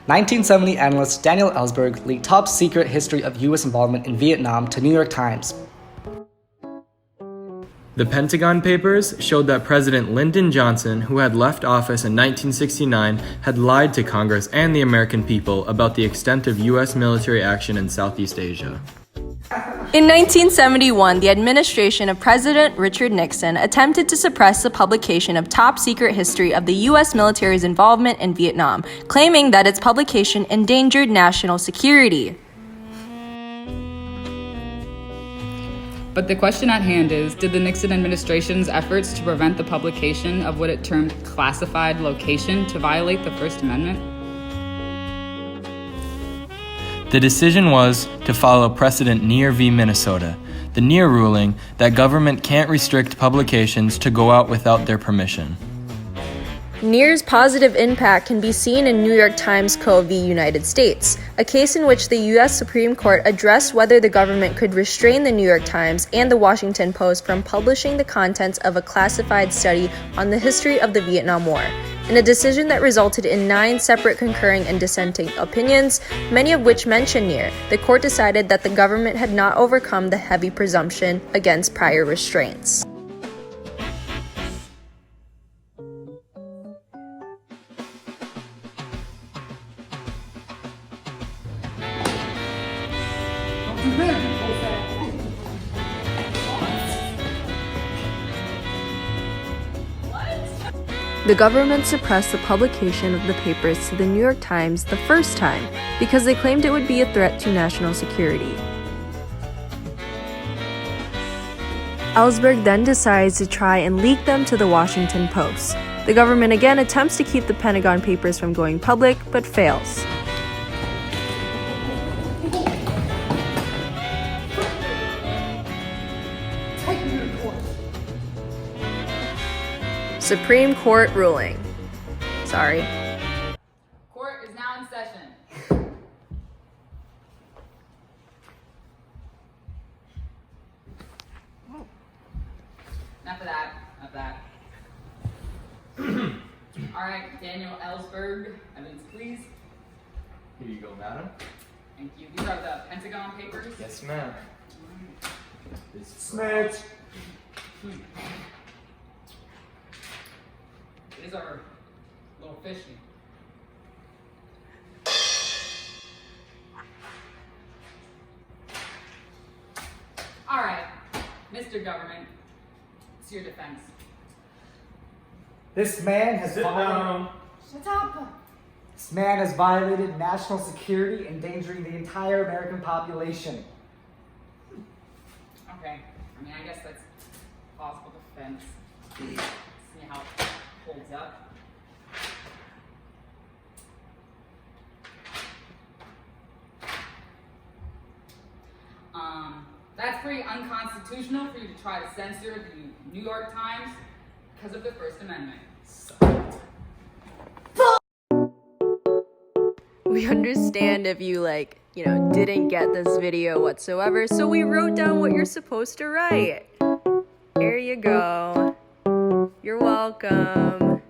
1970 analyst Daniel Ellsberg leaked top secret history of U.S. involvement in Vietnam to New York Times. The Pentagon Papers showed that President Lyndon Johnson, who had left office in 1969, had lied to Congress and the American people about the extent of U.S. military action in Southeast Asia. In 1971, the administration of President Richard Nixon attempted to suppress the publication of top-secret history of the U.S. military's involvement in Vietnam, claiming that its publication endangered national security. But the question at hand is, did the Nixon administration's efforts to prevent the publication of what it termed classified location to violate the First Amendment? The decision was to follow precedent Neer v. Minnesota, the Neer ruling that government can't restrict publications to go out without their permission. Neer's positive impact can be seen in New York Times Co. v. United States, a case in which the U.S. Supreme Court addressed whether the government could restrain the New York Times and the Washington Post from publishing the contents of a classified study on the history of the Vietnam War. In a decision that resulted in 9 separate concurring and dissenting opinions, many of which mention Neer, the court decided that the government had not overcome the heavy presumption against prior restraints. The government suppressed the publication of the papers to the New York Times the first time because they claimed it would be a threat to national security. Ellsberg then decides to try and leak them to the Washington Post. The government again attempts to keep the Pentagon Papers from going public, but fails. Supreme Court ruling. Sorry. Court is now in session. Enough of that. All right, Daniel Ellsberg, evidence please. Here you go, madam. Thank you. These are the Pentagon Papers. Yes, ma'am. Smith. These are a little fishy. All right, Mr. Government, it's your defense. This man has Shut up! This man has violated national security, endangering the entire American population. Okay, I mean, I guess that's plausible defense. See how it holds up. That's pretty unconstitutional for you to try to censor the New York Times because of the First Amendment. We understand if you didn't get this video whatsoever, so we wrote down what you're supposed to write. Here you go. You're welcome.